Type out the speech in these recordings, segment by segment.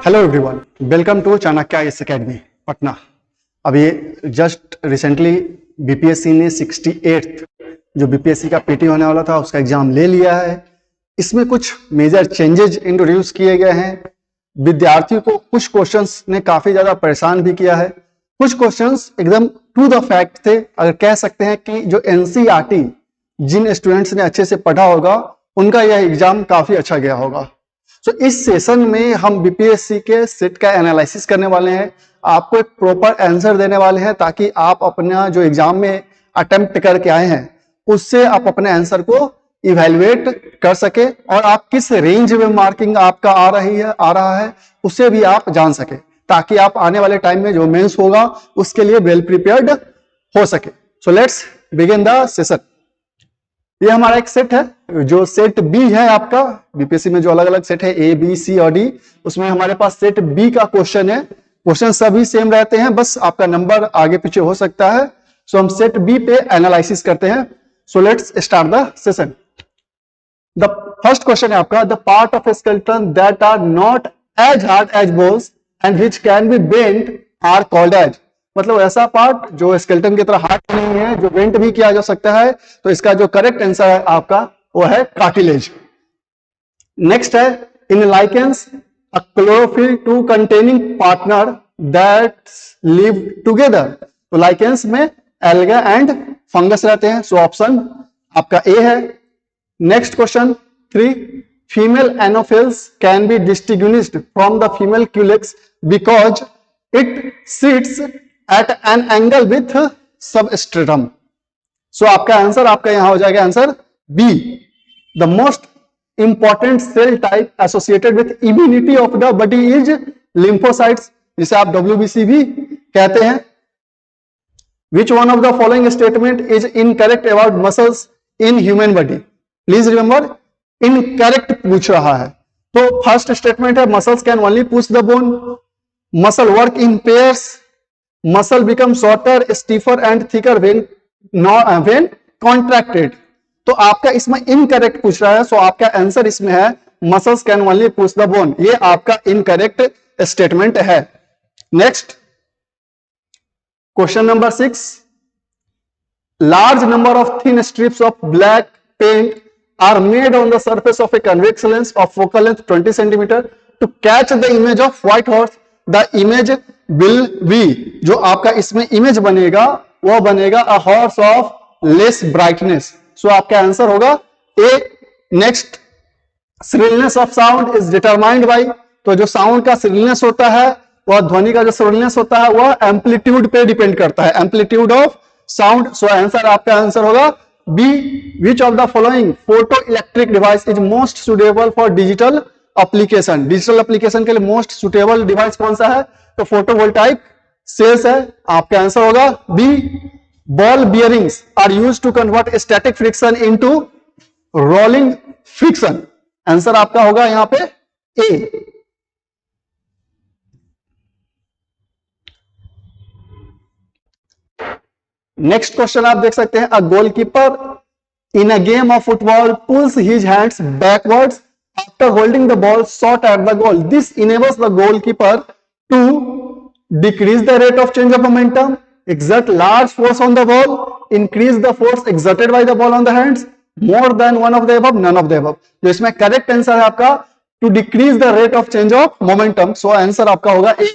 Hello everyone, welcome to Chanakya IAS academy Patna. अभी just recently BPSC ने 68th जो BPSC का पीटी होने वाला था उसका एग्जाम ले लिया है। इसमें कुछ मेजर चेंजेस इंट्रोड्यूस किए गए हैं। विद्यार्थियों को कुछ क्वेश्चंस ने काफी ज्यादा परेशान भी किया है। कुछ क्वेश्चंस एकदम टू द फैक्ट थे। अगर कह सकते हैं कि जो एनसीईआरटी जिन स्टूडेंट्स ने अच्छे से पढ़ा होगा उनका यह एग्जाम काफी अच्छा गया होगा। तो इस सेशन में हम बीपीएससी के सेट का एनालिसिस करने वाले हैं, आपको एक प्रॉपर आंसर देने वाले हैं ताकि आप अपना जो एग्जाम में अटेम्प्ट करके आए हैं उससे आप अपने आंसर को इवैल्यूएट कर सके और आप किस रेंज में मार्किंग आपका आ रहा है उससे भी आप जान सके, ताकि आप आने वाले टाइम में जो मेंस होगा उसके लिए वेल प्रिपेयर्ड हो सके। So let's begin the session. ये हमारा एक सेट है, जो सेट बी है आपका बीपीएससी में जो अलग अलग सेट है ए बी सी और डी, उसमें हमारे पास सेट बी का क्वेश्चन है। क्वेश्चन सभी सेम रहते हैं, बस आपका नंबर आगे पीछे हो सकता है। सो हम सेट बी पे एनालिसिस करते हैं। So let's start the session. The first question है आपका, the part of skeleton that are not as hard as bones and which can be bent are called as. मतलब ऐसा पार्ट जो skeleton की तरह हार्ड नहीं है, जो बेंट भी किया जा सकता है। तो इसका जो करेक्ट आंसर है आपका वो है कार्टिलेज। नेक्स्ट है, in lichens a chlorophyll to containing partner that live together. तो लाइकेंस में एल्गा एंड फंगस रहते हैं। सो ऑप्शन आपका ए है। Next question 3, female Anopheles can be distinguished from the female Culex because it sits at an angle with substratum. So आपका answer आपका यहां हो जाएगा answer B. The most important cell type associated with immunity of the body is lymphocytes, जिसे आप WBC भी कहते हैं। विच one of the following statement is incorrect about muscles in human body. Please remember, incorrect पूछ रहा है। तो first statement है, muscles can only push the bone, muscle work in pairs, muscle become shorter, stiffer and thicker when contracted। तो आपका इसमें incorrect पूछ रहा है। सो आपका आंसर इसमें है muscles can only push the bone. ये आपका इनकरेक्ट स्टेटमेंट है। Next question number 6, large number of thin strips of black paint are made on the surface of a convex lens of focal length 20 centimetre to catch the image of white horse. The image will be, जो आपका इसमें image बनेगा वो बनेगा a horse of less brightness. So आपका answer होगा A. Next, shrillness of sound is determined by. तो जो साउंड का श्रिलनेस होता है वह ध्वनि का जो श्रिलनेस होता है वह एम्पलीट्यूड पे डिपेंड करता है, amplitude of sound. So answer आपका आंसर होगा B. Which of the following photo electric device is most suitable for digital application. Digital application के लिए मोस्ट सुटेबल डिवाइस कौन सा है? तो फोटोवोल्टाइक सेल्स है। आपका आंसर होगा B. Ball bearings are used to convert static friction into rolling friction. Answer आपका होगा यहां पे ए। नेक्स्ट क्वेश्चन आप देख सकते हैं, a goalkeeper in a game of football pulls his hands backwards after holding the ball shot at the goal. This enables the goalkeeper to decrease the rate of change of momentum, exert large force on the ball, increase the force exerted by the ball on the hands, more than one of the above, none of the above. तो इसमें correct answer है आपका to decrease the rate of change of momentum. So answer आपका होगा A.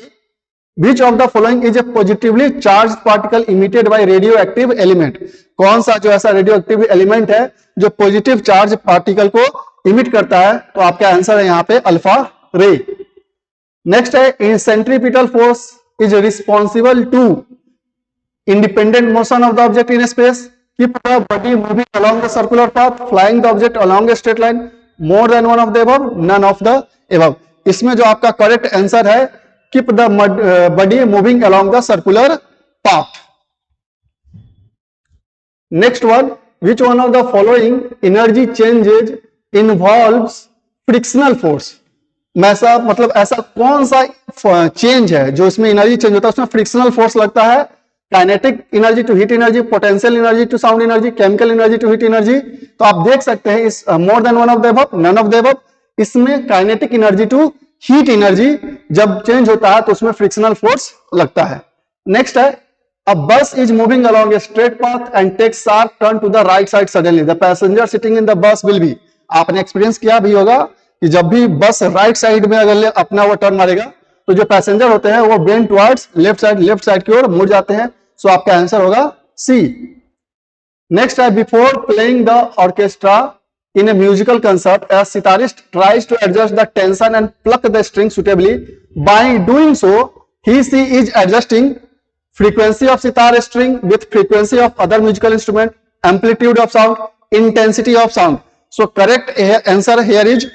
Which of the following is a positively charged particle emitted by radioactive element? कौन सा जो ऐसा रेडियोएक्टिव एलिमेंट है जो पॉजिटिव चार्ज पार्टिकल को इमिट करता है? तो आपका आंसर है यहां पे अल्फा रे। नेक्स्ट है, in centripetal force is responsible to independent motion of the object in space, keep the body moving along the circular path, flying the object along a straight line, more than one of the above, none of the above. इसमें जो आपका correct answer है keep the body moving along the circular path. Next one, which one of the following energy changes involves frictional force. मतलब ऐसा कौन सा change है जो इसमें एनर्जी चेंज होता है उसमें फ्रिक्शनल फोर्स लगता है? Kinetic energy to heat energy, potential energy to sound energy, chemical energy to heat energy. तो आप देख सकते हैं इस more than one of the above, none of the above. इसमें kinetic energy to heat energy जब चेंज होता है तो उसमें फ्रिक्शनल फोर्स लगता है। नेक्स्ट है, a bus is moving along a straight path and takes sharp turn to the right side suddenly. The passenger sitting in the bus will be, आपने experience किया भी होगा कि जब भी बस राइट साइड में अगर अपना वो टर्न मारेगा तो जो पैसेंजर होते हैं वो बेंड टुवर्ड्स लेफ्ट साइड की ओर मुड़ जाते हैं। सो आपका आंसर होगा सी। नेक्स्ट है, before playing the orchestra in a musical concert, a sitarist tries to adjust the tension and pluck the string suitably. By doing so, she is adjusting frequency of sitar string with frequency of other musical instrument, amplitude of sound, intensity of sound. So correct answer here is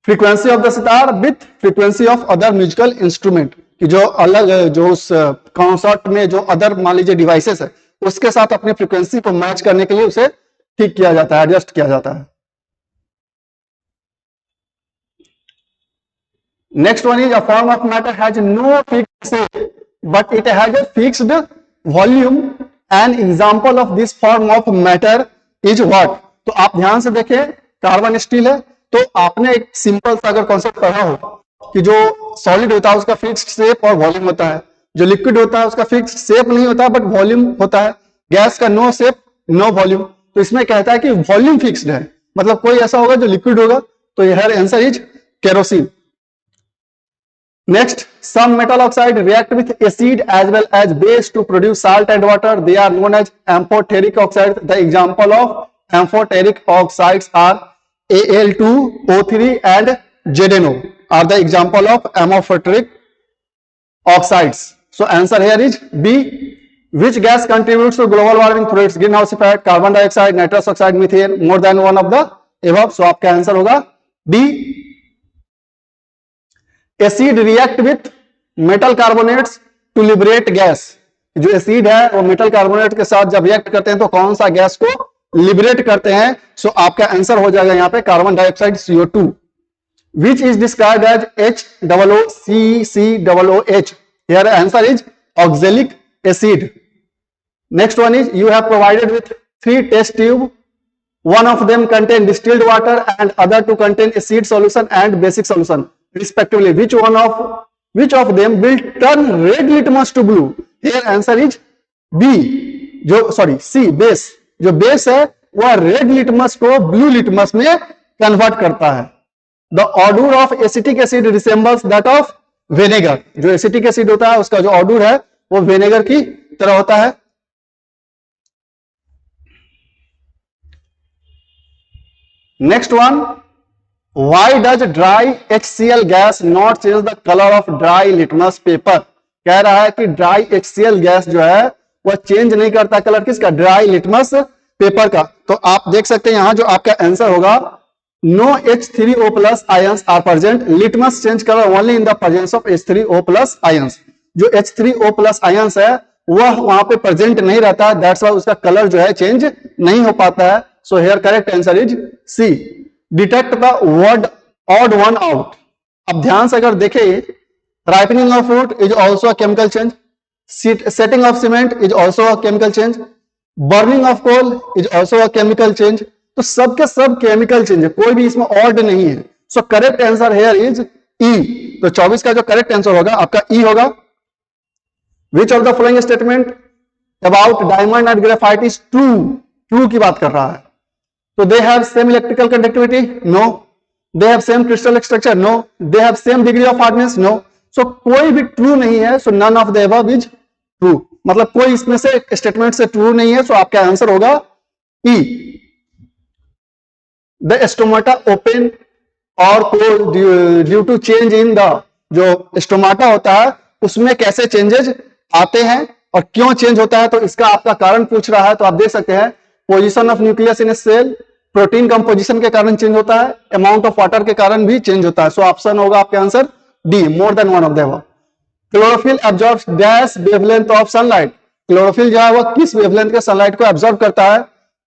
frequency of the sitar with frequency of other musical instrument. कि जो अलग जो उस concert में जो other मान लीजिए devices है उसके साथ अपनी फ्रीक्वेंसी को मैच करने के लिए उसे ठीक किया जाता है, एडजस्ट किया जाता है। Next one is, a form of matter has no fixed shape but it has a fixed volume. An example of this form of matter is what. तो आप ध्यान से देखें, कार्बन स्टील है तो आपने एक सिंपल सा अगर कॉन्सेप्ट पढ़ा हो कि जो सॉलिड होता है उसका फिक्स्ड शेप और वॉल्यूम होता है, जो लिक्विड होता है उसका फिक्स्ड शेप नहीं होता बट वॉल्यूम होता है, गैस का नो शेप नो वॉल्यूम। तो इसमें कहता है कि वॉल्यूम फिक्स्ड है, मतलब कोई ऐसा होगा जो लिक्विड होगा, तो यह answer is kerosene. Next, some metal oxide react with acid as well as base to produce salt and water, they are known as amphoteric oxide. The example of amphoteric oxides are Al2O3 and ZnO are the example of amorphic oxides. So answer here is B. Which gas contributes to global warming through its greenhouse effect? Carbon dioxide, nitrous oxide, methane, more than one of the above. So आपका answer होगा D. Acid react with metal carbonates to liberate gas. जो acid है वो metal carbonate के साथ जब react करते हैं तो कौन सा गैस को लिबरेट करते हैं? सो आपका आंसर हो जाएगा यहाँ पे carbon dioxide CO2, which is described as HOOCCOOH. Here answer is oxalic acid. Next one is, you have provided with 3 test tube. One of them contain distilled water and other two contain acid solution and basic solution respectively. Which of them will turn red litmus to blue? Here answer is B. C, base. जो base है वह red litmus को blue litmus में convert करता है। The odour of acetic acid resembles that of vinegar. जो acetic acid होता है उसका जो ऑडूर है वो विनेगर की तरह होता है। Next one, why does dry HCl gas not change the colour of dry litmus paper? कह रहा है कि ड्राई HCl गैस जो है वह चेंज नहीं करता कलर किसका? ड्राई लिटमस पेपर का। तो आप देख सकते हैं यहां जो आपका आंसर होगा, no H3O plus ions are present, litmus change colour only in the presence of H3O plus ions. जो H3O प्लस आयंस है वह वहां पे प्रेजेंट नहीं रहता, दैट्स वाई उसका कलर जो है चेंज नहीं हो पाता है। So here correct answer is C. Detect the word odd one out. अब ध्यान से अगर देखें, ripening of fruit is also a chemical change, setting of cement is also a chemical change, burning of coal is also a chemical change। तो सब के सब chemical change है, कोई भी इसमें ऑड नहीं है। So correct answer here is E. तो 24 का जो करेक्ट आंसर होगा आपका ई होगा। Which of the following statement about diamond and graphite is true? True की बात कर रहा है। तो they have same electrical conductivity? No. They have same crystal structure? No. They have same degree of hardness? No. So कोई भी true नहीं है। So none of the above is true, मतलब कोई इसमें से स्टेटमेंट से ट्रू नहीं है। सो आपका आंसर होगा ई। द स्टोमाटा ओपन और close due to change in the, जो स्टोमाटा होता है उसमें कैसे चेंजेस आते हैं और क्यों चेंज होता है, तो इसका आपका कारण पूछ रहा है। तो आप देख सकते हैं, position of nucleus in a cell, protein composition के कारण चेंज होता है, अमाउंट ऑफ वाटर के कारण भी चेंज होता है। सो ऑप्शन होगा आपका answer D, more than one of the above. Chlorophyll absorbs dash wavelength of sunlight. Chlorophyll जो है वो किस वेवलेंथ के सनलाइट को एब्जॉर्ब करता है?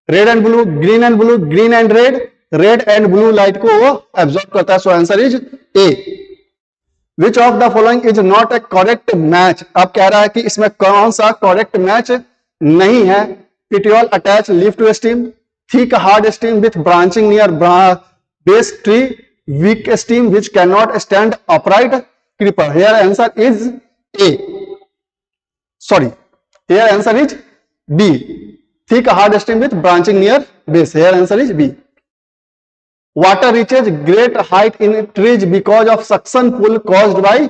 Red and blue, green and blue, green and red, red and blue light को वो एब्जॉर्ब करता है। So answer is a. Which of the following is not A correct match? अब कह रहा है कि इसमें कौन सा करेक्ट मैच नहीं है। Petiole attach leaf to stem, thick hard stem with branching near base tree, weak steam which cannot stand upright creeper. Here answer is A. Sorry, here answer is B. Thick hard steam with branching near base. Here answer is B. Water reaches great height in trees because of suction pull caused by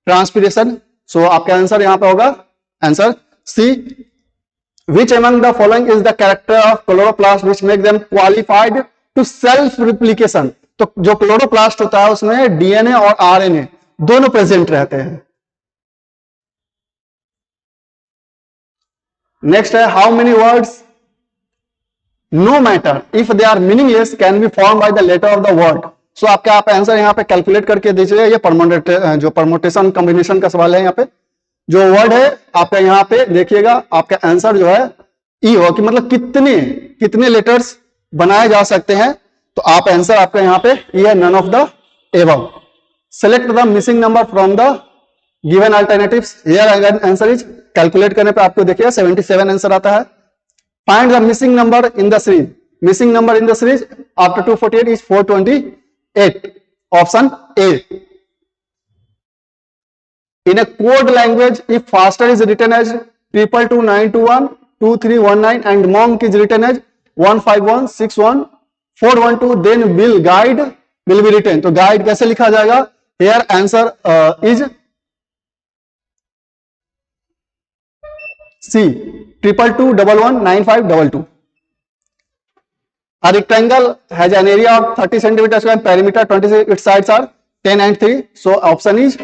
transpiration. So आपका answer यहां पे होगा answer C. Which among the following is the character of chloroplast which make them qualified to self replication? तो जो chloroplast होता है उसमें DNA और आरएनए दोनों प्रेजेंट रहते हैं. नेक्स्ट है how many words no matter if they are meaningless can be form by the letter of the word. So आपका आप आंसर यहां पे कैलकुलेट करके दीजिए. ये जो परमोटेशन कॉम्बिनेशन का सवाल है. यहां पे जो वर्ड है आपका यहां पे देखिएगा आपका आंसर जो है ई हो कि मतलब कितने लेटर्स बनाए जा सकते हैं. तो आप आंसर आपका यहां पे ये है none of the above. Select the missing number from the given alternatives. Here answer is calculate करने पे आपको देखिए 77 आंसर आता है. Find the missing number in the series. Missing number in the series after 248 is 428. Option A. In a code language, if faster is written as 222-921, 2319 and monk is written as 151-61-412, then will be written. तो guide कैसे लिखा जाएगा? Here answer is C. 222-11-9522. A rectangle has an area of 30 centimeters square and perimeter 26. Its sides are 10 and 3. So option is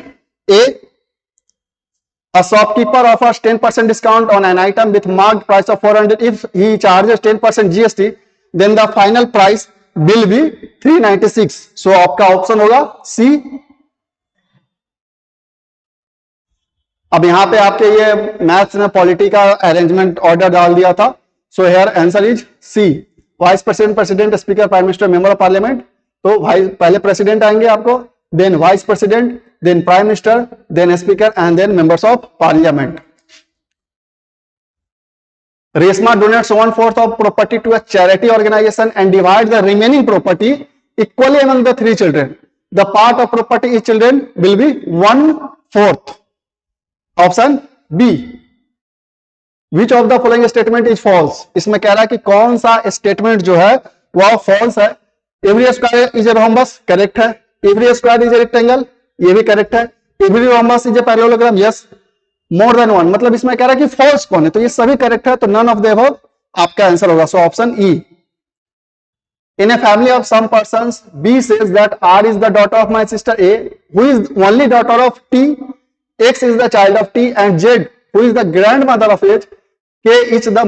A. A shopkeeper offers 10% discount on an item with marked price of 400. If he charges 10% GST, then the final price will be 396. So आपका option होगा C. अब यहां पे आपके ये maths ने polity का arrangement order डाल दिया था. So here answer is C. Vice president, president, speaker, prime minister, member of parliament. तो पहले प्रेसिडेंट आएंगे आपको, then vice president, then prime minister, then speaker and then members of parliament. Resma donates 1/4 of property to a charity organization and divides the remaining property equally among the 3 children. The part of property each children will be 1/4. Option B. Which of the following statement is false? इसमें कह रहा है कि कौन सा statement जो है वह false है. Every square is a rhombus, correct है. Every square is a rectangle, ये भी करेक्ट है. Every rhombus is a parallelogram, yes. More than one, मतलब इसमें कह रहा है कि फॉल्स कौन है, तो ये सभी करेक्ट है. तो नन ऑफ द अबव आपका आंसर होगा. So option E. In a family of some persons B says that R is the daughter of my sister A who is only daughter of T, X is the child of T and Z who is the grandmother of H, K is the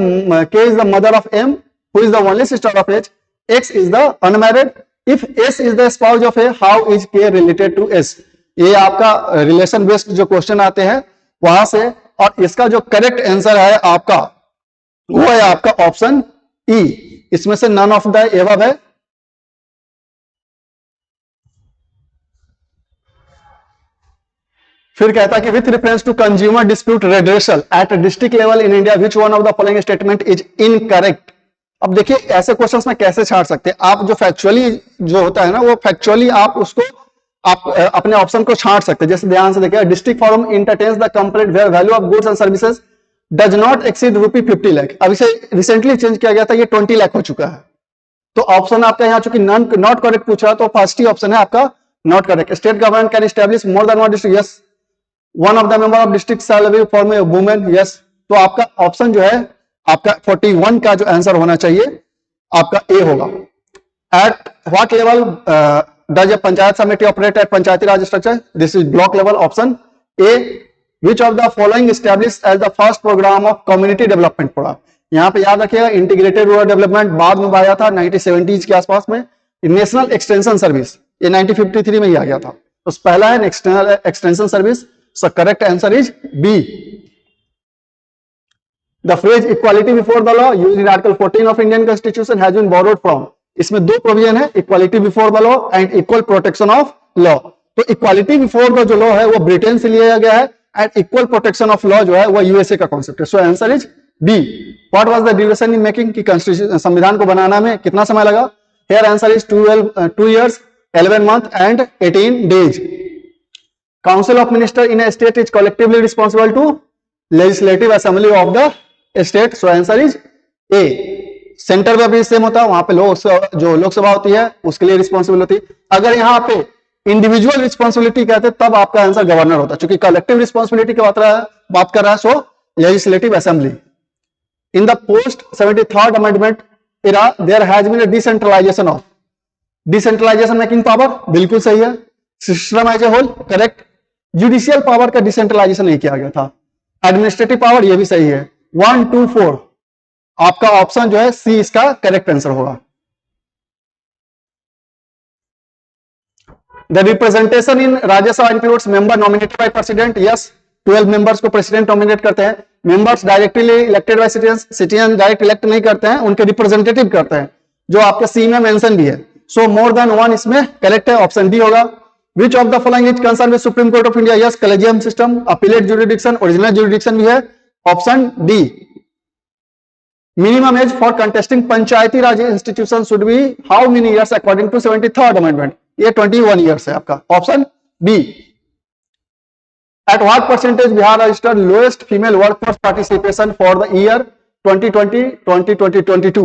mother of M who is the only sister of H, X is the unmarried. If S is the spouse of A, how is के related to S. ये आपका relation based जो question आते हैं वहां से. और इसका जो करेक्ट आंसर है आपका वो है आपका ऑप्शन ई. इसमें से नन ऑफ द एबव है. फिर कहता है कि with reference to consumer dispute redressal at district level in India which one of the following statement is incorrect. अब देखिए ऐसे क्वेश्चंस में कैसे छाड़ सकते हैं आप. जो फैक्चुअली जो होता है ना वो फैक्चुअली आप उसको आप अपने ऑप्शन को छांट सकते हैं. जैसे ध्यान से देखिए, district forum entertains the complaint where value of goods and services does not exceed ₹50 lakh. अब इसे रिसेंटली चेंज किया गया था, ये 20 लाख हो चुका है. तो ऑप्शन आपका यहाँ चूंकि नॉट करेक्ट पूछा तो फर्स्ट ही ऑप्शन है आपका not correct. State government can establish more than one district, yes. One of the member of district shall be form A women, yes. तो आपका ऑप्शन जो है आपका 41 का जो आंसर होना चाहिए आपका ए होगा. At what level does a panchayat committee operate at panchayati raj structure? This is block level. Option A. Which of the following established as the first program of community development program? यहाँ पे याद रखिएगा integrated rural development बाद में आया था 1970s के आसपास में. नेशनल एक्सटेंशन सर्विस ये 1953 में ही आ गया था. तो पहला है national extension service. So correct answer is B. The phrase equality before the law used in article 14 of Indian constitution has been borrowed from. इसमें दो प्रोविजन है, equality before the law and equal protection of law. तो equality before the जो law है वो Britain से लिया गया है and equal protection of law जो है वो यूएसए का कॉन्सेप्ट है. So answer is B. What was the duration in making की कॉन्स्टिट्यूशन संविधान को बनाना में कितना समय लगा? Here answer is 2 years. 11 month and 18 days. Council of Minister in a state is collectively responsible to Legislative Assembly of the state. So answer is A. Centre में भी सेम होता है, वहां पे जो लोकसभा होती है उसके लिए रिस्पॉन्सिबल होती है. अगर यहाँ पे इंडिविजुअल रिस्पॉन्सिबिलिटी कहते तब आपका आंसर गवर्नर होता, क्योंकि कलेक्टिव रिस्पॉन्सिबिलिटी की बात कर रहा है. So legislative assembly. In the post 73rd amendment era there has been a decentralization of decentralization making power. बिल्कुल सही है. System as a whole correct. Judicial power का डिसेंट्रलाइजेशन नहीं किया गया था. एडमिनिस्ट्रेटिव पावर ये भी सही है. 1, 2, 4 आपका ऑप्शन जो है सी इसका करेक्ट आंसर होगा. The representation in Rajya Sabha includes member nominated by president. Yes, 12 members को प्रेसिडेंट नॉमिनेट करते हैं. Members directly elected by citizen direct elect नहीं करते हैं, उनके रिप्रेजेंटेटिव करते हैं, जो आपके सी में मेंशन भी है. सो मोर देन 1 इसमें करेक्ट है, ऑप्शन डी होगा. Which of the following is concern with supreme court of India. Yes, collegium system, appellate jurisdiction, original jurisdiction भी है, option D. Minimum age for contesting Panchayati Raj institution should be how many years according to 73rd amendment. ये 21 years है आपका, option B. At what percentage Bihar registered lowest female workforce participation for the year 2020, 2022?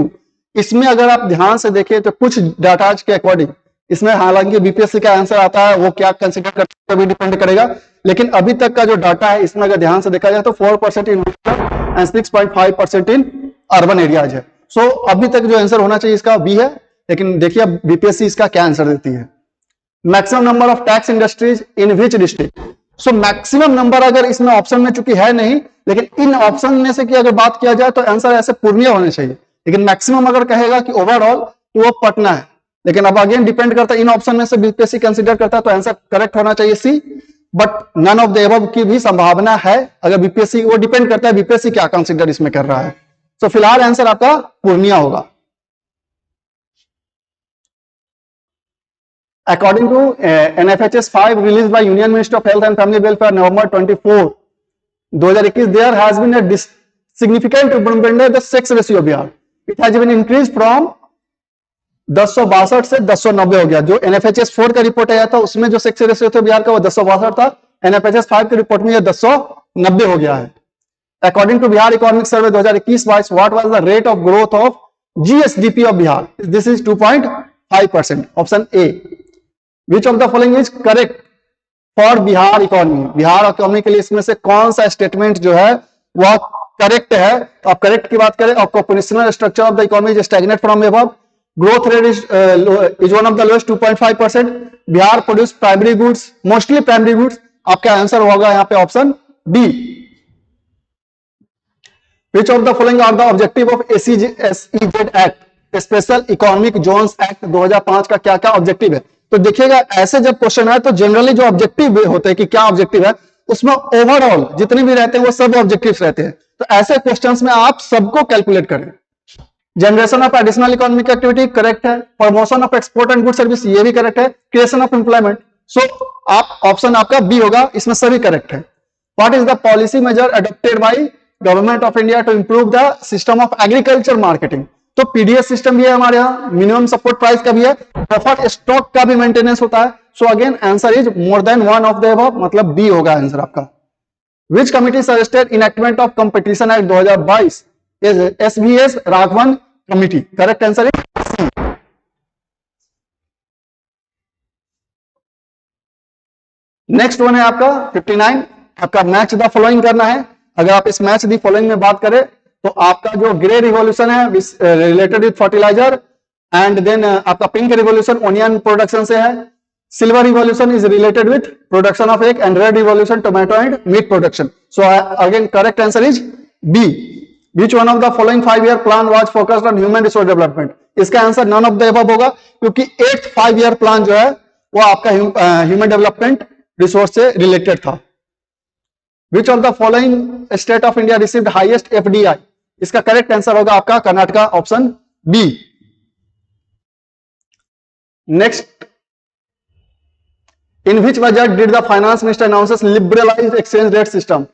इसमें अगर आप ध्यान से देखें तो कुछ डाटा के अकॉर्डिंग इसमें हालांकि बीपीएससी का आंसर आता है, वो क्या कंसिडर करते भी डिपेंड करेगा, लेकिन अभी तक का जो डाटा है इसमें अगर ध्यान से देखा जाए तो 4% in rural and 6.5% in urban areas है. सो अभी तक जो आंसर होना चाहिए इसका बी है, लेकिन देखिए बीपीएससी इसका क्या आंसर देती है. Maximum number of tax industries in which district. So maximum number अगर इसमें ऑप्शन में चूंकि है नहीं, लेकिन इन ऑप्शन में से की अगर बात किया जाए तो आंसर ऐसे पूर्णिया होने चाहिए, लेकिन मैक्सिमम अगर कहेगा कि ओवरऑल तो वो पटना है. लेकिन अब अगेन डिपेंड करता है, इन ऑप्शन में से बीपीएससी कंसीडर करता है तो आंसर करेक्ट होना चाहिए C, but none of the above की भी संभावना है. अगर बीपीएससी, वो डिपेंड करता है बीपीएससी क्या कंसीडर इसमें कर रहा है. तो फिलहाल आंसर आपका पूर्णिया होगा. According to NFHS 5 released by Union Ministry of Health and Family Welfare November 24, 2021, there has been a significant improvement in the sex ratio of Bihar. It has been increased from 1062 से 1090 हो गया. जो NFHS 4 का report आया था उसमें जो sex ratio था बिहार का वो 1062 था. NFHS 5 के रिपोर्ट में ये 1090 हो गया है. According to Bihar Economic Survey 2021-22, what was the rate of growth of GSDP of Bihar? This is 2.5%. Option A. Which of the following is correct for Bihar economy? Bihar economy के लिए इसमें से कौन सा स्टेटमेंट जो है वह करेक्ट है? तो आप करेक्ट की बात करें, occupational structure of the economy is stagnate from above, growth rate is one of the lowest 2.5%. Bihar produce primary goods, mostly primary goods. आपका आंसर होगा यहाँ पे option D. Which of the following are the objective of SEZ Act? Special economic zones act 2005 का क्या क्या objective है? तो देखिएगा ऐसे जब क्वेश्चन है तो जनरली जो ऑब्जेक्टिव होते हैं कि क्या ऑब्जेक्टिव है, उसमें ओवरऑल जितने भी रहते हैं वो सब ऑब्जेक्टिव्स रहते हैं. तो ऐसे क्वेश्चंस में आप सबको कैलकुलेट करें. Generation of additional economic activity correct है. Promotion of export and good service ये भी करेक्ट है. Creation of employment. सो आप ऑप्शन आपका बी होगा, इसमें सभी करेक्ट है. What is the policy measure adopted by government of India to improve the system of agriculture marketing? तो पीडीएस सिस्टम भी है हमारे यहाँ, मिनिमम सपोर्ट प्राइस का भी है, बफर स्टॉक का भी मेंटेनेंस होता है. So again answer is more than one of the above, मतलब बी होगा आंसर आपका. Which committee suggested enactment of competition act 2022? SBS Raghavan committee. Correct answer is C. Next one है आपका 59. आपका मैच द फॉलोइंग करना है. अगर आप इस मैच द फॉलोइंग में बात करें तो आपका जो ग्रे रिवॉल्यूशन है related with fertiliser, and then आपका पिंक रिवॉल्यूशन ओनियन प्रोडक्शन से है. Silver revolution is related with production of egg, and red revolution tomato and meat production. So again correct answer is B. Which one of the following 5-year plan was focused on human resource development? इसका आंसर none of the above होगा, क्योंकि 8th 5-year plan जो है वो आपका human development resource से related था. Which of the following state of India received highest FDI? इसका करेक्ट आंसर होगा आपका Karnataka, option B. Next, in which budget did the finance minister announces liberalized exchange rate system?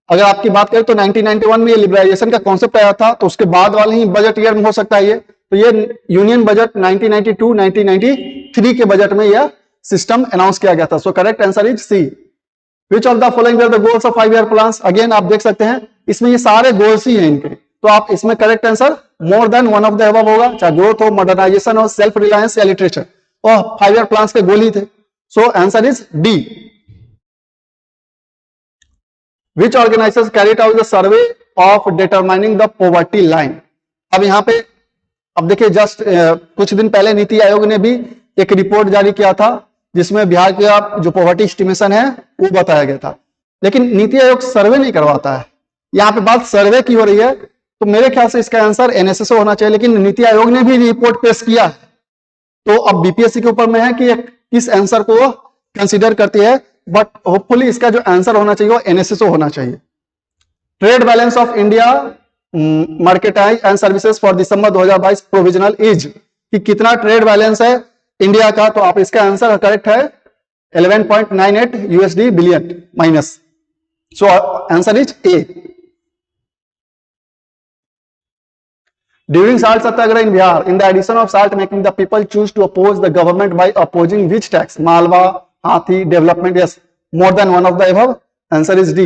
अगर आपकी बात करें तो 1991 में ये लिबरलाइजेशन का कॉन्सेप्ट आया था, तो उसके बाद वाले ही बजट ईयर में हो सकता है ये. तो ये यूनियन बजट 1992-1993 के बजट में यह सिस्टम अनाउंस किया गया था। So correct answer is C. Which of the following the goals of 5 year plans? Again आप देख सकते हैं इसमें ये सारे गोल्स ही हैं इनके, तो आप इसमें correct answer more than one of the above होगा, चाहे ग्रोथ हो, मॉडर्नाइजेशन हो, सेल्फ रिलायंस या लिटरेचर, और 5 ईयर प्लान्स के गोल ही थे। So answer is D. Which organization carried out the survey of determining the poverty line? अब यहां पे अब देखिए जस्ट कुछ दिन पहले नीति आयोग ने भी एक रिपोर्ट जारी किया था जिसमें बिहार का जो पॉवर्टी एस्टिमेशन है वो बताया गया था, लेकिन नीति आयोग सर्वे नहीं करवाता है। यहाँ पे बात सर्वे की हो रही है, तो मेरे ख्याल से इसका आंसर एनएसएसओ होना चाहिए, लेकिन नीति आयोग ने भी रिपोर्ट पेश किया है, तो अब बीपीएससी के ऊपर में है कि किस आंसर को कंसीडर करती है, बट होपफुली इसका जो आंसर होना चाहिए वो एनएसएसओ होना चाहिए। Trade balance of India merchandise and services for December 2022 provisional is, कि कितना ट्रेड बैलेंस है इंडिया का, तो आप इसका आंसर करेक्ट है 11.98 USD billion minus, so answer is a. During salt satyagraha in Bihar, in the addition of salt making, the people choose to oppose the government by opposing which tax? Malwa, Hathi, development? Yes, more than one of the above. Answer is D.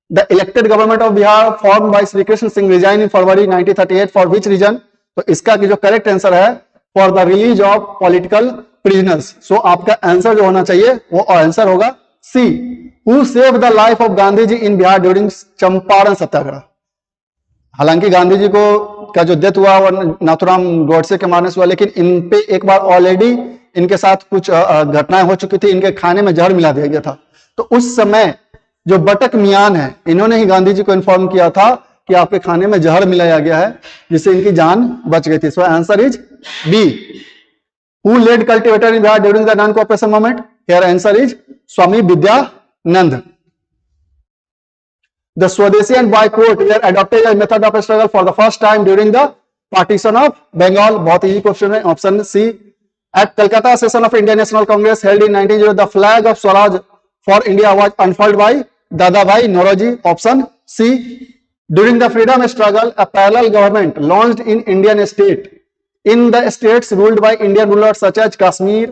The elected government of Bihar formed by Sri Krishna Singh resigned in February 1938 for which reason? तो इसका जो correct answer है for the release of political prisoners. So आपका answer जो होना चाहिए वो answer होगा C. Who saved the life of Gandhi ji in Bihar during Champaran सत्याग्रह? हालांकि गांधी जी को का जो डेथ हुआ वो नाथुराम गोडसे के मारने से हुआ, लेकिन इन पे एक बार ऑलरेडी इनके साथ कुछ घटनाएं हो चुकी थी, इनके खाने में जहर मिला दिया गया था। तो उस समय जो बटक मियान है इन्होंने ही गांधी जी को इन्फॉर्म किया था कि आपके खाने में जहर मिलाया गया है, जिससे इनकी जान बच गई थी। So answer is B. Who led cultivator in Bihar during the non cooperation movement? Here answer is Swami Vidyanand. The Swadeshi and boycott were adopted as method of struggle for the first time during the partition of Bengal. बहुत ही question है, option C. At Calcutta session of Indian National Congress held in 1900, the flag of Swaraj for India was unfurled by Dadabhai Naoroji. Option C. During the freedom struggle, a parallel government launched in Indian state. In the states ruled by Indian rulers such as Kashmir,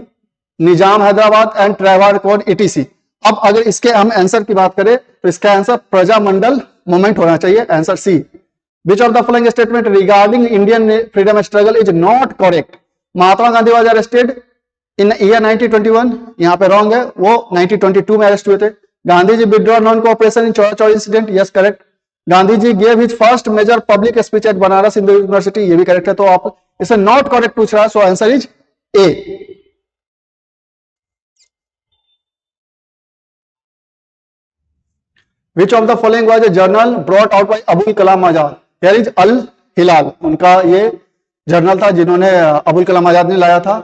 Nizam Hyderabad and Travancore etc. अब अगर इसके हम answer की बात करें तो इसका answer Prajamandal movement होना चाहिए, answer C. Which of the following statement regarding Indian freedom struggle is not correct? Mahatma Gandhi was arrested in year 1921, यहाँ पे रॉन्ग है, वो 1922 में अरेस्ट हुए थे। Gandhi ji withdraw non cooperation in Chaura incident, yes correct. Gandhi ji gave his first major public speech at Banaras Hindu University, ये भी correct है। तो आप इसे नॉट करेक्ट पूछ रहा है, so answer is a. Which of the following was a journal brought out by Abul Kalam Azad? Here is अल हिलाल, उनका ये जर्नल था जिन्होंने अबुल कलाम आजाद ने लाया था।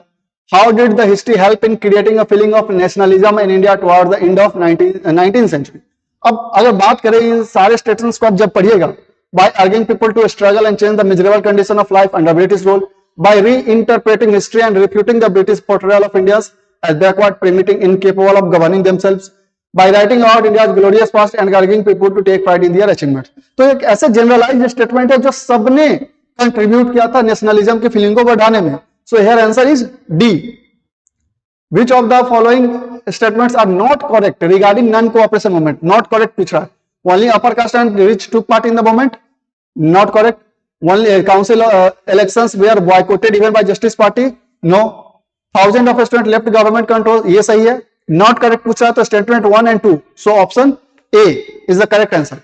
How did the history help in creating a feeling of nationalism in India towards the end of 19th century? अब अगर बात करें इन सारे स्टेटमेंट्स को आप जब पढ़िएगा, by urging people to struggle and change the miserable condition of life under British rule, by reinterpreting history and refuting the British portrayal of India as backward, primitive, incapable of governing themselves, by writing out India's glorious past and urging people to take pride in their achievements. तो एक ऐसे generalised statement है जो सबने contribute किया था nationalism की feeling को बढ़ाने में। So here answer is D. Which of the following statements are not correct regarding non cooperation movement? Not correct पूछ रहा है। Only upper caste and rich took part in the movement, not correct. Only council elections were boycotted even by justice party, no. Thousand of student left government control, ये सही है। Not correct पूछ रहा है तो statement 1 and 2, so option A is the correct answer.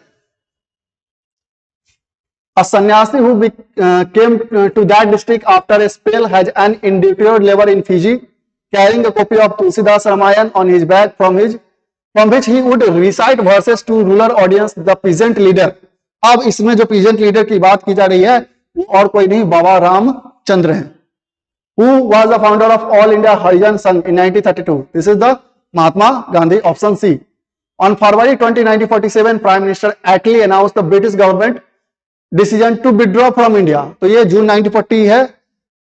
A sannyasi who came to that district after a spell has an indeterminate labor in Fiji, carrying a copy of Tulsidas Ramayan on his back from which he would recite verses to rural audience, the peasant leader. अब इसमें जो peasant leader की बात की जा रही है वो और कोई नहीं, बाबा रामचंद्र हैं। Who was the founder of All India Harijan Sangh in 1932? This is the Mahatma Gandhi, option C. On February 20, 1947, Prime Minister Attlee announced the British government decision to withdraw from India. तो ये जून 1940 है,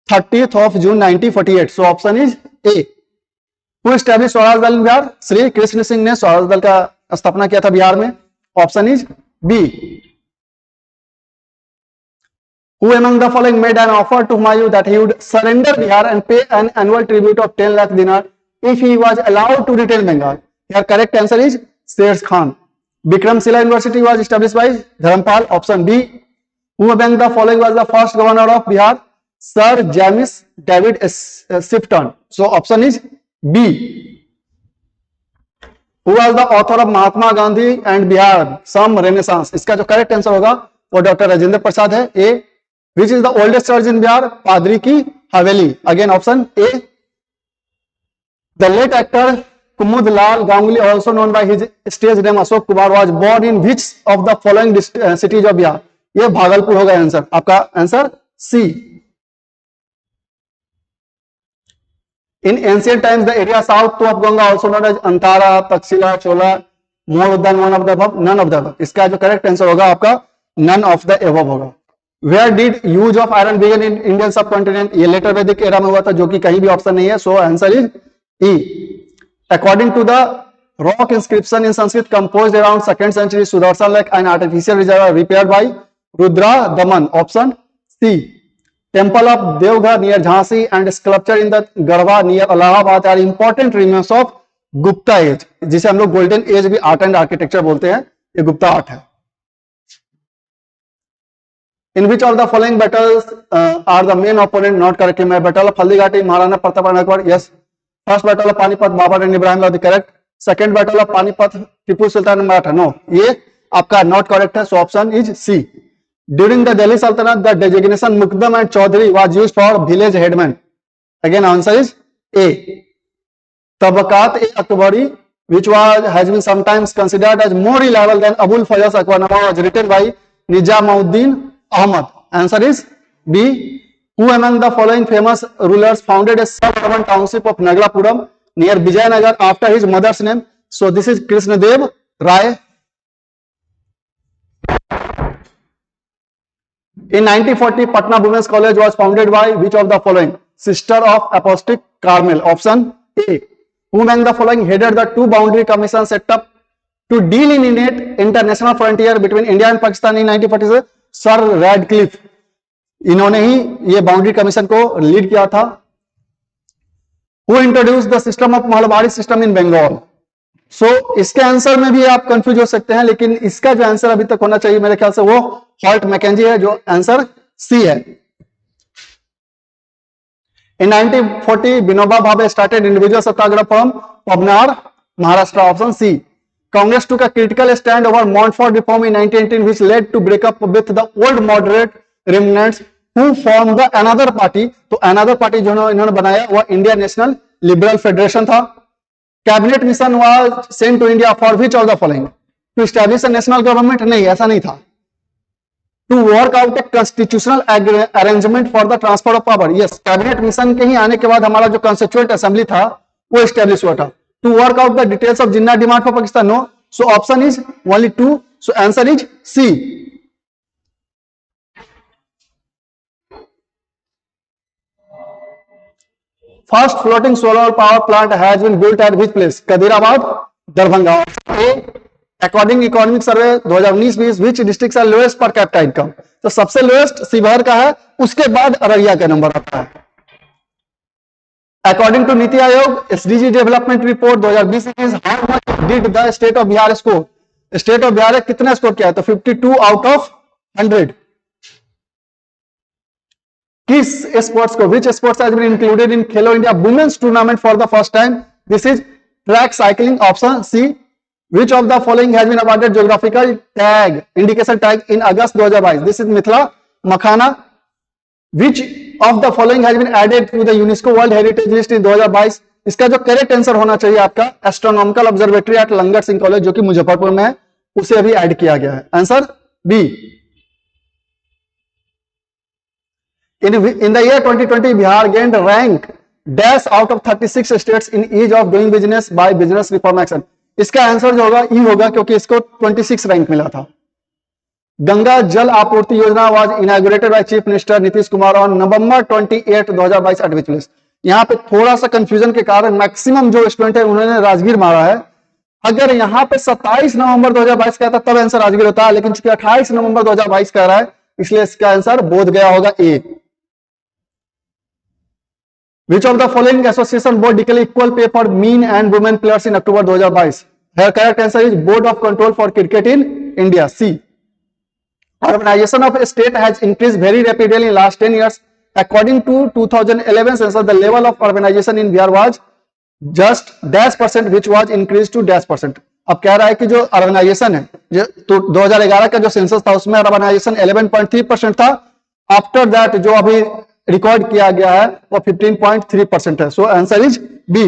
30th of June 1948. So option is A. Who established Swaraj दल in Bihar? Shri Krishna Singh ने स्वराज दल का स्थापना किया था बिहार में, option is B. Who among the following made an offer to Humayun that he would surrender Bihar and pay an annual tribute of 10 lakh dinar if he was allowed to retain Bengal? Here correct answer is Sher Khan. Vikramshila University was established by Dharampal. Option B. Who among the following was the first governor of Bihar? Sir James David Sifton. So option is B. Who was the author of Mahatma Gandhi and Bihar Some Renaissance? इसका जो correct answer होगा वो doctor Rajendra Prasad है. ए. Which is the oldest church in Bihar? Padri ki Haveli. Again option A. The late actor Kumud Lal Ganguly, also known by his stage name Ashok Kumar, was born in which of the following cities of Bihar? ये भागलपुर होगा answer. आपका answer C. In ancient times, the area south of Ganga, also known as Antara, Taxila, Chola, more than one of the above, none of the above. इसका जो correct answer होगा आपका none of the above होगा. Where did use of iron begin in Indian subcontinent? ये letter वैदिक era में हुआ था, जो कि कहीं भी ऑप्शन नहीं है. So answer is E. According to the rock inscription in Sanskrit composed around 2nd century, Sudarshan Lake, an artificial reservoir repaired by Rudra Daman. Option C. Temple of Devghar near Jhansi and sculpture in the Garhwa near Allahabad are important remains of Gupta age, जिसे हम लोग golden age भी art and architecture बोलते हैं. ये Gupta art है. In which of the following battles are the main opponent not correctly? मैं battle of Haldigati, Maharana Pratap and Akbar. Yes. First battle of Panipat, Babar and Ibrahim Lodi, correct. Second battle of Panipat, Tipu Sultan and Maratha. No, ये आपका not correct है. So option is C. During the Delhi Sultanate, the designation Mukdam and Chaudhary was used for village headman. Again, answer is A. Tabakat-e-Akbari, which has been sometimes considered as more reliable than Abul Fayaz Akbarnama, was written by Nizamuddin Ahmad. Answer is B. Who among the following famous rulers founded a suburban township of Naglapuram near Vijayanagar after his mother's name? So this is Krishnadev Rai. In 1940, Patna Women's College was founded by which of the following? Sister of Apostolic Carmel. Option A. Who among the following headed the two boundary commissions set up to delineate international frontier between India and Pakistan in 1947? Sir Radcliffe, इन्होंने ही ये boundary commission को lead किया था. Who introduce the system of Malabari system in Bengal? सो इसके आंसर में भी आप कंफ्यूज हो सकते हैं, लेकिन इसका जो आंसर अभी तक होना चाहिए मेरे ख्याल से वो हॉल्ट मैकेंजी है, जो आंसर सी है. इन 1940 Vinoba Bhave started individual satyagraha from Paunar, Maharashtra. Option C. Congress took a critical stand over Montfort reform in 1918, which led to breakup with the old moderate remnants who formed the another party. तो another party जो इन्होंने बनाया वो India national liberal federation था. Cabinet mission was sent to India for which of the following? To establish a national government? नहीं, ऐसा नहीं था. To work out a constitutional arrangement for the transfer of power. Yes, cabinet mission के ही आने के बाद हमारा जो कॉन्स्टिट्यूएंट असेंबली था वो एस्टेब्लिश हुआ था. To work out the details of Jinnah demand for Pakistan? No. So option is only 2. So answer is C. First floating solar power plant has been built at which place? Kadirabad, Darbhanga. A. According economic survey 2019-20, which districts are lowest per capita income? तो सबसे lowest Sheohar का है, उसके बाद अररिया का number आता है. According to NITI Aayog SDG development report 2020 is how much did the state of Bihar score? State of Bihar कितना स्कोर किया है? तो 52 आउट ऑफ 100. किस स्पोर्ट्स को, which sports has been included in Khelo India women's tournament for the first time? This is track cycling. Option C. Which of the following has been awarded geographical tag indication tag in August 2022? This is Mithila makhana. Which of the following has been added to the UNESCO World Heritage List in 2022? इसका जो correct answer होना चाहिए आपका astronomical observatory eight लंगर Singh college जो कि मुजफ्फरपुर में है, उसे अभी ऐड किया गया है. Answer B. In the year 2020, Bihar gained rank dash out of 36 states in ease of doing business by Business Reform Action. इसका आंसर जो होगा ई होगा, क्योंकि इसको 26 रैंक मिला था. गंगा जल आपूर्ति योजना was inaugurated by chief minister Nitish Kumar on November 28, 2022 eight which place? यहाँ पे थोड़ा सा कंफ्यूजन के कारण मैक्सिमम जो स्टूडेंट है उन्होंने राजगीर मारा है. अगर यहाँ पे 27 नवंबर 2022 कहता तब आंसर राजगीर होता है, लेकिन चूंकि 28 नवंबर 2022 कह रहा है इसलिए इसका आंसर बोध गया होगा ए। Which of the following association board declared equal pay for men and women players in October 2022? Here correct answer is Board of Control for Cricket in India. C. Urbanization of a state has increased very rapidly in last 10 years. According to 2011 census, the level of urbanization in Bihar was just -%, which was increased to -%. अब कह रहा है कि जो urbanisation है, तो 2011 का जो सेंसस था उसमें अर्बनाइजेशन 11.3% था। आफ्टर दैट जो अभी रिकॉर्ड किया गया है वो 15.3% है। So answer is B.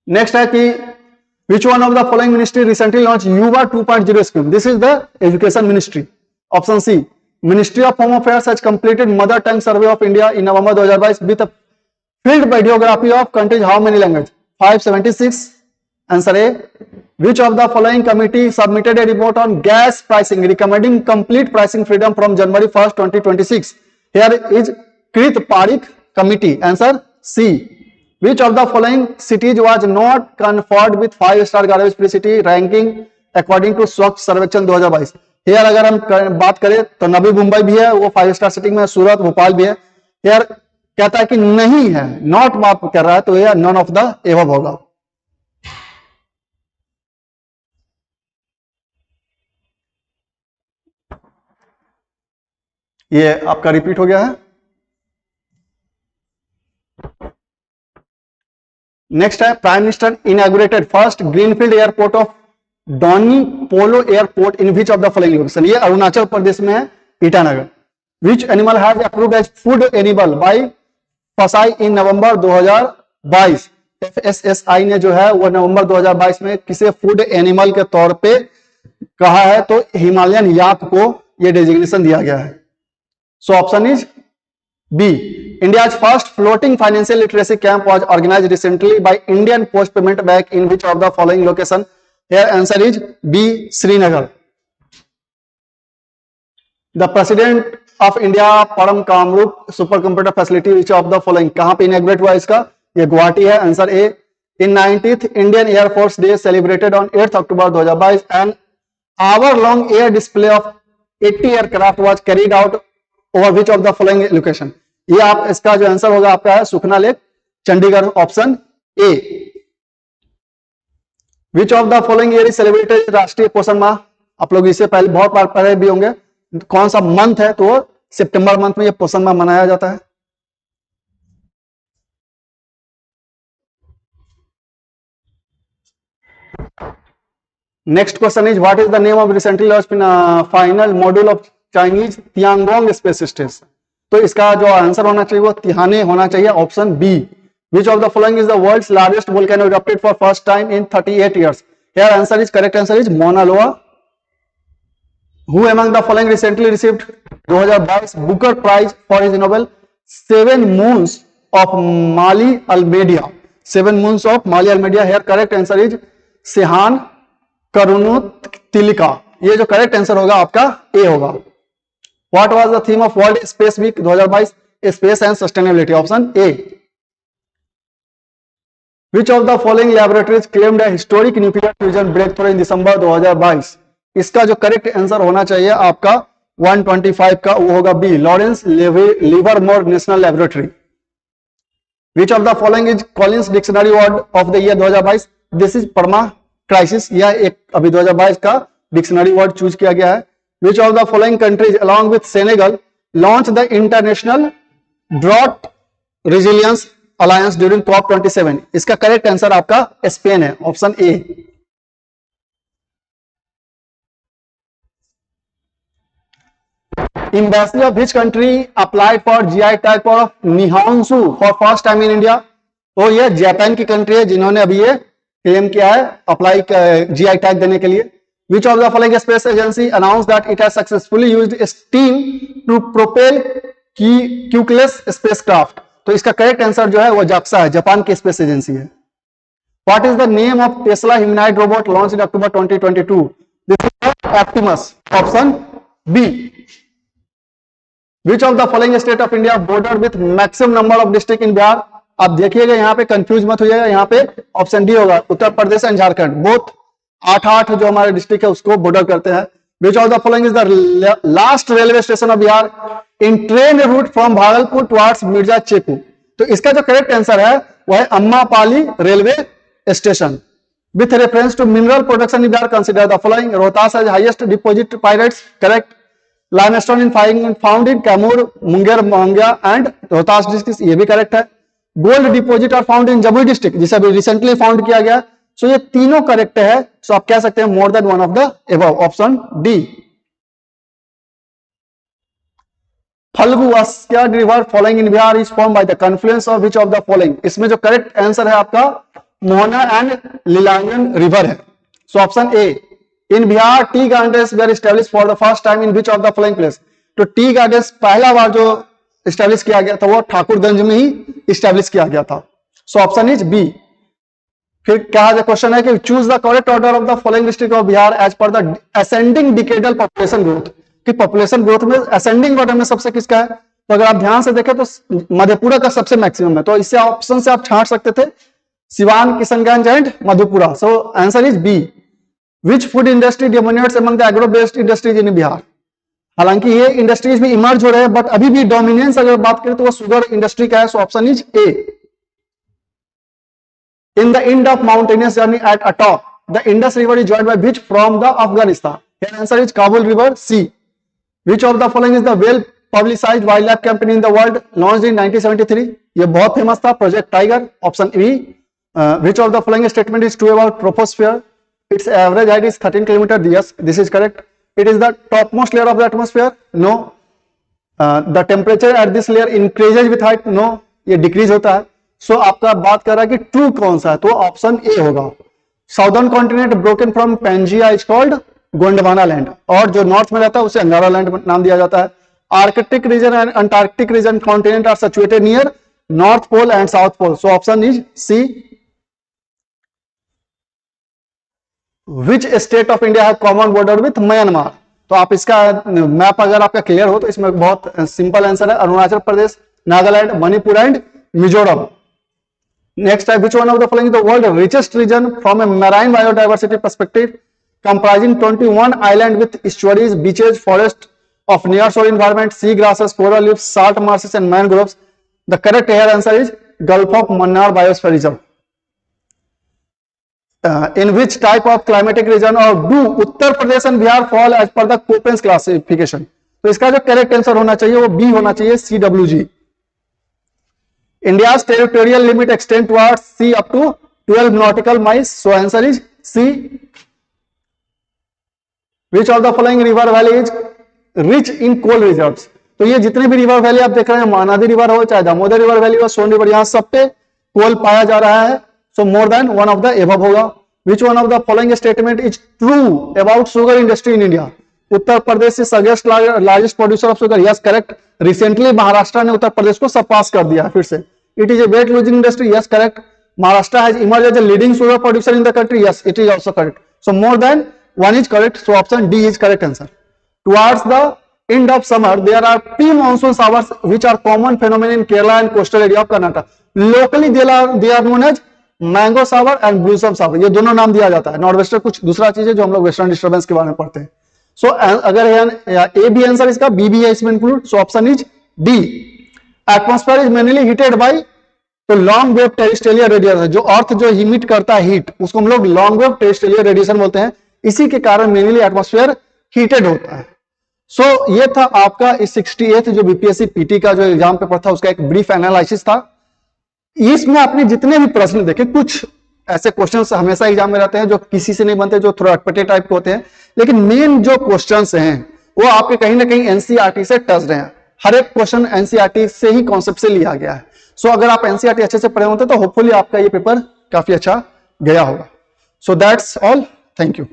Next है कि which one of the following ministry recently launch Yuva 2.0 scheme? This is the education ministry. Option C, ministry of home affairs has completed mother tongue survey of India in November 2022 with field biography of countries how many language? 576। Answer A. Which of the following committee submitted a report on gas pricing recommending complete pricing freedom from January 1st, 2026? Here is Krit Parikh committee. Answer C. Which of the following cities was not conferred with 5-star garbage free city ranking according to स्वच्छ सर्वेक्षण 2022? Here अगर हम बात करें तो नवी मुंबई भी है, वो 5-स्टार सिटी में, सूरत, भोपाल भी है। Here कहता है कि नहीं है, नॉट बात कर रहा है, तो यह नॉन ऑफ द एबव होगा। ये आपका रिपीट हो गया है। नेक्स्ट है prime minister inaugurated first greenfield airport of Donyi Polo airport in which of the following location? ये अरुणाचल प्रदेश में है, Itanagar. Which animal has approved as food animal by FSSAI in November 2022? FSSAI ने जो है वो नवंबर 2022 में किसे फूड एनिमल के तौर पे कहा है? तो हिमालयन याक को ये डेजिग्नेशन दिया गया है। So option is B. India's first floating financial literacy camp was organized recently by Indian Post Payment Bank in which of the following location? Here answer is B. Srinagar. The President of India Param Kamrup Supercomputer Facility which of the following? कहां पे inaugurate हुआ इसका? ये गुवाहाटी है। Answer A. In 90th Indian Air Force Day celebrated on 8th October 2022 an hour-long air display of 80 aircraft was carried out over which of the following location? ये आप इसका जो आंसर होगा आपका है Sukhna lake, Chandigarh. Option A. Which of the following year is celebrated Rashtriya Poshan माह? आप लोग इससे पहले बहुत बार पढ़े भी होंगे। कौन सा मंथ है? तो सितंबर मंथ में ये पोषण माह मनाया जाता है। Next question is what is the name of recently launched final module of Chinese Tiangong space station? तो इसका जो आंसर होना चाहिए वो तिहाने होना चाहिए। Option B. Which of the following is the world's largest volcano erupted for first time in 38 years? Here answer is correct answer is Mauna Loa. Who among the following recently received 2022 Booker prize for his novel 7 Moons of Maali Almeida? 7 Moons of Maali Almeida. Here correct answer is Shehan Karunatilaka. ये जो correct answer होगा आपका ए होगा। What was the theme of World Space Week 2022? Space and Sustainability. Option A. Which of the following laboratories claimed a historic nuclear fusion breakthrough in December 2022? इसका जो correct answer होना चाहिए आपका 125 का वो होगा B, Lawrence Livermore national laboratory. Which of the following is Collins Dictionary Award of the year 2022? This is Parma crisis. यह एक अभी 2022 का डिक्शनरी वर्ड चूज किया गया है। Which of the following countries along with Senegal launched the International Drought Resilience Alliance during COP27? इसका correct answer आपका Spain है। Option A. Embassy of which country applied for GI tag for Nihonsu for first time in India? तो ये Japan की country है जिन्होंने अभी ये क्लेम किया है अप्लाई GI टैग देने के लिए। Which of the following space agency announced that it has successfully used steam to propel Kukless spacecraft? तो इसका करेक्ट आंसर जो है वो जाक्सा है, जापान की स्पेस एजेंसी है। What is the name of Tesla humanoid robot launched in October 2022? This is Optimus. Option B. Which of the following state of India bordered with maximum number of district in Bihar? आप देखिएगा यहाँ पे confuse मत हो जाएगा, यहाँ पे option D होगा, उत्तर प्रदेश एंड झारखंड। बोथ 8 जो हमारे डिस्ट्रिक्ट है उसको बॉर्डर करते हैं। Which of the following is the last railway station of Bihar in train route from Bhagalpur towards Mirza Cheku? तो इसका जो करेक्ट आंसर है वह है Ammapalli railway station. With reference to mineral production in Bihar, consider the following. Rohtas has highest deposit pyrites, correct. Limestone in found in Kaimur, Munger, Mahanga and Rohtas districts, ये भी correct है. Gold deposit are found in Jamui district, जिसे अभी recently found किया गया. सो ये तीनों correct है. सो आप कह सकते हैं more than one of the above, option D. Phalgu अस्क्याड river following in Bihar is form by the confluence of which of the following. इसमें जो करेक्ट आंसर है आपका मोहना एंड लीलांगन रिवर है. So option A. In Bihar tea gardens were established for the first time in which of the following place. तो tea gardens पहला बार जो establish किया गया था वो ठाकुरगंज में ही एस्टैब्लिश किया गया था. So option is B. फिर क्या क्वेश्चन है कि choose the correct order of the following district of Bihar as per the ascending decadal population growth. कि पॉपुलेशन ग्रोथ में असेंडिंग ऑर्डर में सबसे किसका है. तो अगर आप ध्यान से देखें तो मधेपुरा का सबसे मैक्सिमम है. तो इससे ऑप्शन से आप छांट सकते थे Siwan, Kishanganj and Madhepura. So answer is B. Which food industry dominates among the agro based industries in Bihar. हालांकि ये इंडस्ट्रीज भी इमर्ज हो रहे हैं बट अभी भी डोमिनेंस अगर बात करें तो वो शुगर इंडस्ट्री का है. So option is A. In the end of mountainous journey at atop the Indus river is joined by which from the Afghanistan. Here answer is Kabul river. C. Which of the following is the well publicized wildlife campaign in the world launched in 1973? ये बहुत famous था, project tiger. Option B. Which of the following statement is true about troposphere? Its average height is 13 kilometer. Yes, this is correct. It is the topmost layer of the atmosphere. No. The temperature at this layer increases with height. No, ये decrease होता है. सो आपका बात कर रहा है कि true कौन सा है, तो ऑप्शन ए होगा. Southern continent broken from Pangea is called Gondwana land. और जो नॉर्थ में रहता है उसे अंगारा लैंड नाम दिया जाता है. Arctic region and Antarctic region continent are situated near north pole and south pole. So option is C. Which state of India have common border with Myanmar. तो आप इसका मैप अगर आपका क्लियर हो तो इसमें बहुत सिंपल आंसर है. अरुणाचल प्रदेश, नागालैंड, मणिपुर एंड मिजोरम. नेक्स्ट है which one of the following the world richest region from a marine biodiversity perspective comprising 21 island with estuaries, beaches, forest of near shore environment, sea grasses, coral reefs, salt marshes and mangroves. The correct here answer is Gulf of Mannar Biosphere Reserve. In which type of climatic region or do Uttar Pradesh and Bihar fall as per the Köppen classification? तो इसका जो correct answer होना चाहिए वो B होना चाहिए, CWG. India's territorial limit extend towards sea up to 12 nautical miles. So answer is C. Which of the following river valley is rich in coal reserves? तो ये जितने भी रिवर वैली आप देख रहे हैं, महानदी रिवर हो चाहे दामोदर रिवर वैली हो, सोन रिवर, यहाँ सब पे कोल पाया जा रहा है. So more than one of the above होगा. Which one of the following statement is true about sugar industry in India? Uttar Pradesh is second largest producer of sugar. Yes correct. Recently Maharashtra ने उत्तर प्रदेश को सरपास कर दिया फिर से. It is a weight losing industry. Yes correct. Maharashtra has emerged as a leading sugar producer in the country. Yes it is also correct. So more then one is correct. So option D is correct answer. Towards the end of summer there are pre-monsoon showers which are common phenomenon in Kerala and coastal area of Karnataka. Locally they are known as mango shower and blossom shower. ये दोनों नाम दिया जाता है. North western कुछ दूसरा चीज है जो हम लोग वेस्टर्न डिस्टर्बेंस के बारे में पढ़ते हैं. सो अगर ए बी आंसर इसका, बी भी है इसमें include. So option is D. Atmosphere is mainly heated bye, तो लॉन्ग वेव टेरेस्ट्रियल रेडिएशन. जो अर्थ जो हिमिट करता है हीट उसको हम लोग लॉन्ग वेव टेरेस्ट्रियल रेडिएशन बोलते हैं. इसी के कारण मेनली एटमॉस्फेयर हीटेड होता है. सो ये था आपका इस 68th जो बीपीएससी पीटी का जो एग्जाम पेपर था उसका एक ब्रीफ एनालिसिस था. इसमें आपने जितने भी प्रश्न देखे, कुछ ऐसे क्वेश्चंस हमेशा एग्जाम में रहते हैं जो किसी से नहीं बनते, जो थोड़ा अटपटे टाइप के होते हैं, लेकिन मेन जो क्वेश्चंस हैं वो आपके कहीं ना कहीं एनसीईआरटी से टच्ड हैं. हर एक क्वेश्चन एनसीईआरटी से ही कॉन्सेप्ट से लिया गया है. सो अगर आप एनसीईआरटी अच्छे से पढ़े होते तो होपफुली आपका ये पेपर काफी अच्छा गया होगा. So that's all. Thank you.